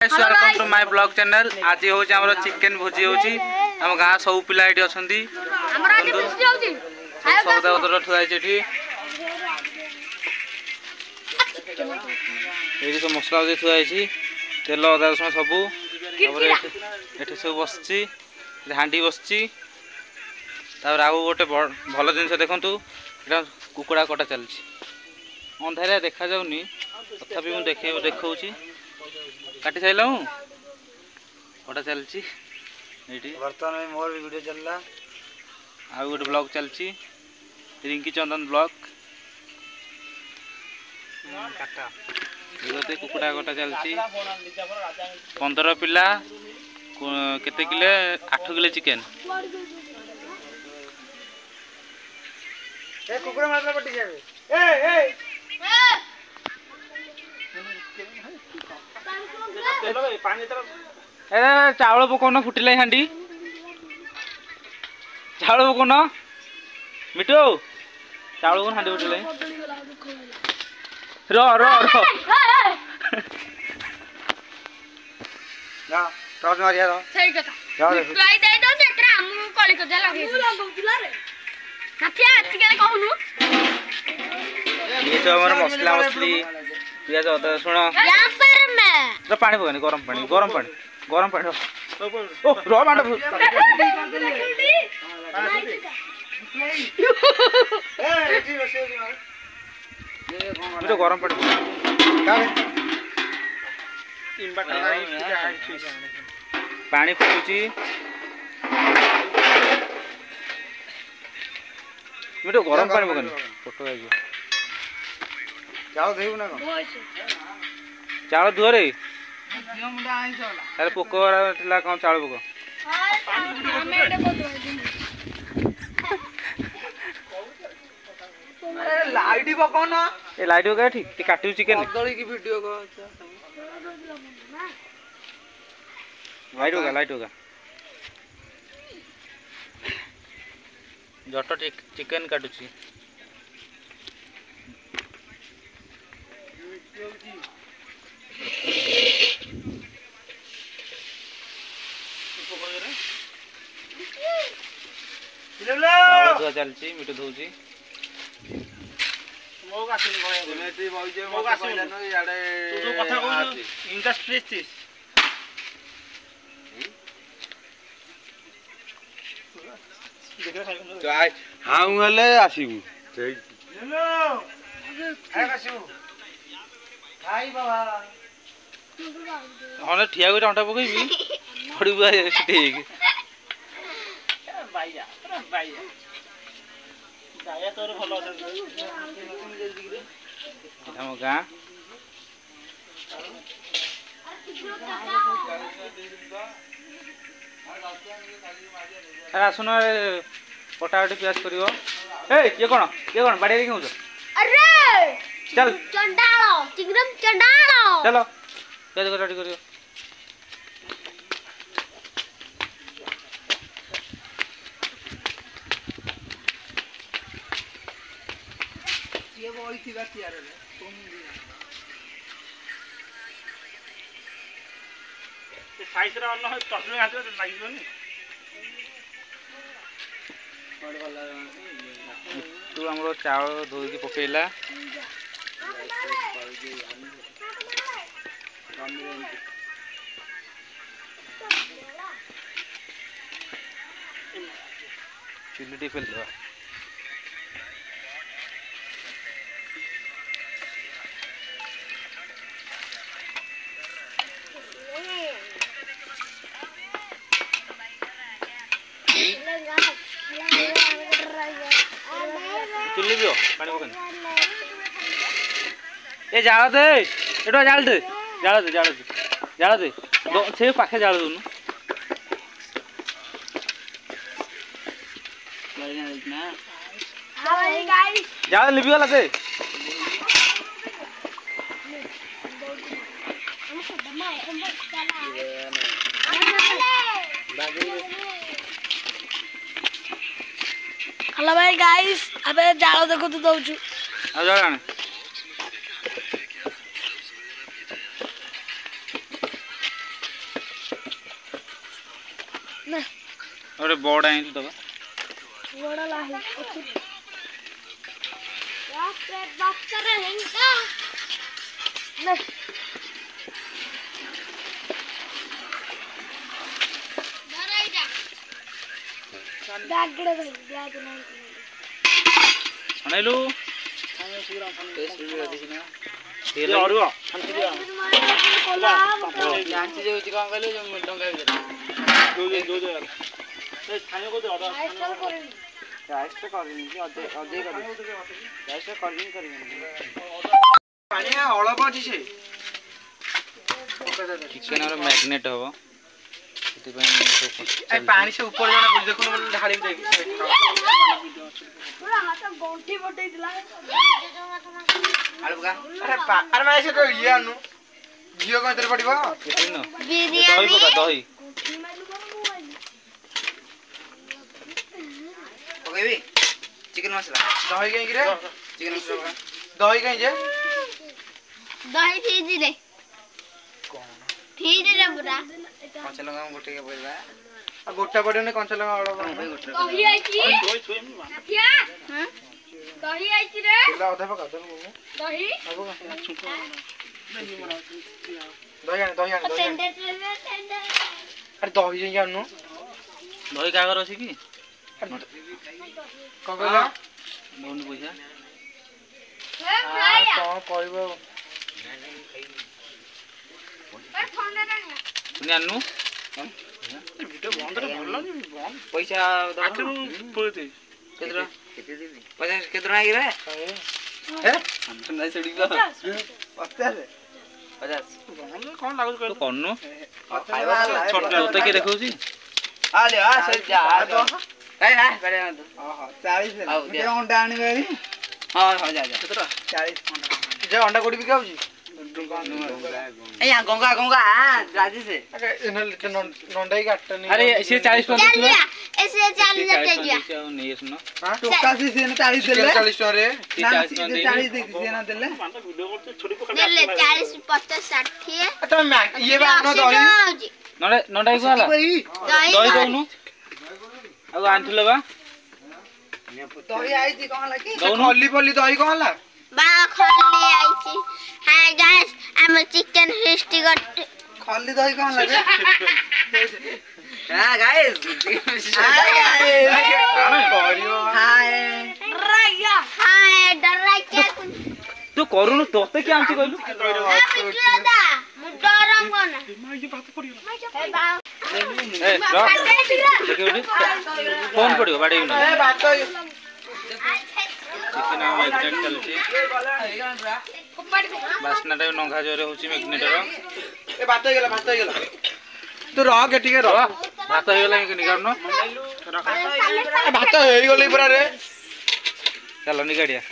Welcome to my blog channel. आज हूँ आम चिकेन भोजी होम गाँ सब पिला ये अच्छा सौदा पत्र ठुआई ये सब मसला थुआई तेल अदा रसुण सबू सब बस हाँ बस आउ गोटे भल जिन देखु कुकुड़ा कटा चलती अंधारिया देखा जाऊनी तथापि मुझे देखा काटी सारे कटा चलती बर्तमान में मोर भी वीडियो चल रहा आ गोटे ब्लॉग चलती रिंकी चंदन ब्लॉग कुकुड़ा कटा चलती 15 पिला केते किले 8 किले चिकेन ए कुकुड़ा मारला पट्टी जाबे ए चावल पकौन फुटिला हांडी चावल पकौन मिठू चावल पकौन हांडी फुटिला रो रो रो ना टॉर्च मारिया रो सही कथा जाओ आई दे दो जेतरा हमु कॉली को जाला लगे लगौतिला रे नाथिया अतिके कहनु ये तो हमारा मसला मछली पियाज अदा सुनो यहां पर मैं तो पानी पकानी गरम पानी ओ रो मांड गरम पानी पानी फुटुची मिठो गरम पानी पकानी फोटो आ जाओ देऊ ना को चावल धुअरे अरे पोक कौन चावल पोक लाइट पकाओ ना ए लाइट का ठीक काटू चिकन कदली की वीडियो को लाइट होगा जट चिकन काटुची चलती मिठू धोची हाँ आसबू हाँ ठिया कर अंटा पकईबी पड़ू ठीक आम गाँ आसुन पटापटी प्याज कर ये कौन बाड़े क्यों अरे चल चंडालो चिंगरम चंडालो चलो प्याज कटाटी कर तू आम चावल धोई पकेला चुली फेल दवा चुली भी हो पानी पकानी ए जाल दे एटा जाल दे से पाखे जाल दून जाल लिपि गला दे हेलो भाई गाइस अबे जाल देखो तो दउछु आ जाने ଗୋଟେ ବଡ଼ ଆଣିଲି ଦବା ବଡ଼ ଲାହି ବାସ୍ତାରେ ହେଙ୍କା ନେ ଧରାଇଟା ବ୍ୟାଗରେ ଭାଇ ବ୍ୟାଗ ନାହିଁ ଛଣେଇଲୁ ଅରୁଆ ଜାଣିଛି ଯେ ହଉଛି କଣ କହିଲୁ ଯୋଉ ଟଙ୍କା ଭିତରେ ଅଳପ ଅଛି ସେ ଚିକେନ ଆମର ମ୍ୟାଗନେଟ୍ ହବ ସେଥିପାଇଁ ପାଣି ସେ ଉପରେ ଜଣେ ପଡି ଦେଖୁନ ଢାଳି ଦେଇକି ପୁରା ହାତ ଗଣ୍ଠି ବଟେଇଥିଲା ଆରେ ଭାଇ ସେ ଇଏ ଆନୁ ଝିଅ କଣ ଏଥିରେ ପଡିବ ଦହି ପକା ଦହି ପକେଇବି ଚିକେନ ମସଲା ଦହି କାହିଁକି ରେ ଚିକେନ ମସଲା ଦହି କାହିଁ ଯେ ଦହି ଫ୍ରିଜରେ ଫ୍ରିଜରେ ପୁରା କଞ୍ଚା ଲଙ୍କା ଗୋଟେ ପକେଇବା ଆଉ ଗୋଟା ପଡିବନି କଞ୍ଚା ଲଙ୍କା ଅଳପ ଦହି ଆଇଛି ନାଥିଆ ଦହି ଆଇଛି ରେ ଅଧା ପକା ଦହି ଦହି ଆଣେ ଦହି ଆଣେ ଦହି ଆଣେ ଆରେ ଦହି ଯାଇକି ଆଣୁନୁ ଦହି କାଗର ଅଛି କି କଣ କହିଲ ଦଉନି ପଇସା କଣ କହିବ ପୁଣି ଆଣନୁ ପଇସା କେତେ ଟଙ୍କା ପଚାଶ କେତେ ଟଙ୍କା କିରେ ପଚାଶ କଣ ଲାଗୁଛି ତୁ କରୁନୁ ଖାଇବା ତୋତେ କିଏ ଦେଖଉଛି ଅଣ୍ଡା ଆଣିବେ ଯେ ଅଣ୍ଡା କୋଉଠି ବିକା ହଉଛି ଗଙ୍ଗା ଗଙ୍ଗା ରାଜି ସେ ନଣ୍ଡା ହେଇକି 8ଟା ନେଇ ଆରେ ସିଏ 40 ଟଙ୍କା ଦେଇଥିଲା ଏସେ ଚାଲି ଯାତେ ଯିବା ଆଉ ନେଇ ଆସୁନ ଟୋକା ସେ 40 ଦେଲେ 40 ଟଙ୍କାରେ ସେ 40 ଟଙ୍କା ଦେଇକି 40 ଦେଇକି ସେ ନା ଦେଲେ ନେଲେ 40 50 60 ତମେ ଇଏ ବା ଆଣ ଦହି ନଣ୍ଡା କୁ ହେଲା ଦହି ଦଉନୁ ଆଉ ଆଣିଥିଲେ ବା ଦହି ଆଇଛି କଣ ହେଲା କି ଦଉନୁ। ଖଲି ଫଲି ଦହି କଣ ହେଲା ବା ଖଲି ଆଇଛି ହାय ଗାଇस ଆମ ଚିକେନ ଫିଷ୍ଟ ଗଟ ଖଲି ଦହି କଣ ହେଲା ହଁ ଗାଇସ୍ ହାय ଡରା क्या ତୁ କରୁନୁ ତୋତେ କିଏ ଆଣିଛି କହିଲୁ ଦାଦା ମୁଁ ଡରମ କୋନା ଏ ରହ ଦେଖି ଉଠି ଫୋନ ପଡ଼ିବ ବାଡ଼େଇ ନା ଚିକେନ ମ୍ୟାଗନେଟ୍ ଚାଲିଛି ବାସ୍ନାଟା ନଘା ଜୋରେ ହେଉଛି ମ୍ୟାଗନେଟ୍ର ଏ ଭାତ ହେଇଗଲା ତୁ ରହ ଟିକେ ରହ ଭାତ ହେଇଗଲା ନିଗାଡ଼ୁନ ଭାତ ହେଇଗଲି ପୁରା ରେ ଚାଲ ନିଗାଡ଼ିଆ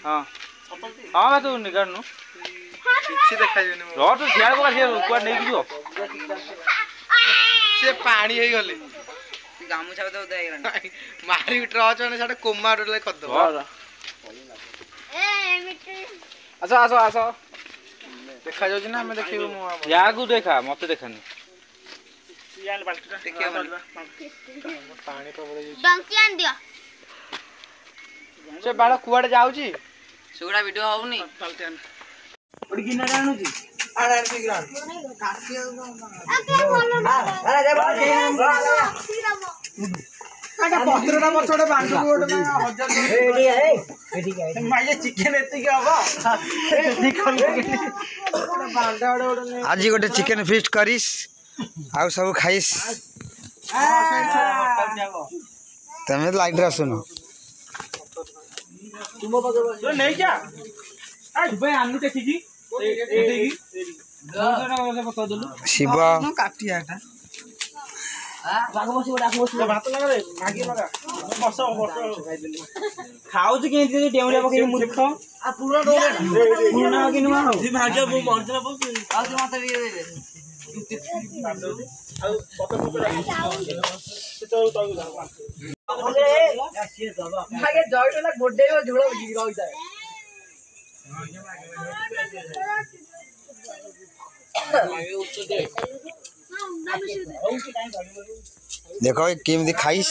ହଁ ହଁ ବା ତୁ ନିଗାଡ଼ୁନୁ କିଛି ଦେଖାଯିବନି ରହ ତୁ ସିଆଡ଼େ ପକା ସିଏ କୁଆଡ଼େ ନେଇକି ଯିବ ସେ ପାଣି ହେଇଗଲେ ଗାମୁଛା ବୋଧେ ଓଦା ହେଇଗଲାଣି ମାରି ଟ୍ରଚ ମାନେ ସେଟା କୋମା ଡଲେ କରିଦବ ଆସ ଦେଖା ଯାଉଛି ନା ଆମେ ଦେଖିବୁ ମୁଁ ୟାକୁ ଦେଖା ମତେ ଦେଖାନି ପାଣି ପ୍ରବଳ ହେଇଯାଇଛି ଡଙ୍କି ଆଣି ଦିଅ ସେ ବାଳ କୁଆଡେ ଯାଉଛି ସେଗୁଡା ଭିଡିଓ ହଉନି ପତ୍ରଟା ପଛ ଗୋଟେ ବାଣ୍ଡକୁ ଗୋଟେ ଚିକେନ ଏତିକି ହବ ଆଜି ଗୋଟେ ଚିକେନ ଫିଷ୍ଟ କରିସ୍ ଆଉ ସବୁ ଖାଇସ୍ ତମେ ଲାଇଟ୍ ରେ ଆସୁନ ଶିବ ଖାଉଛି କେମିତି ଡେଉଁରିଆ ପକେଇକି ମୂର୍ଖ देखो केमती खाइस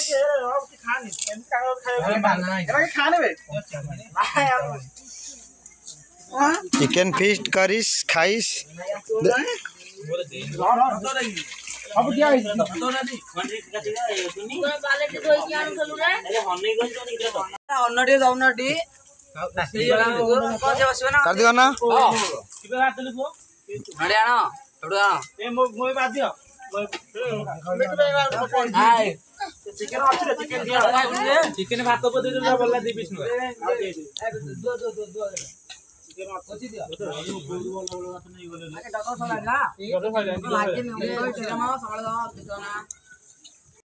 चिकन फिस्ट करिस खाइस कर दियो ना चिकेन भात को दे दो बोला दी पिस नु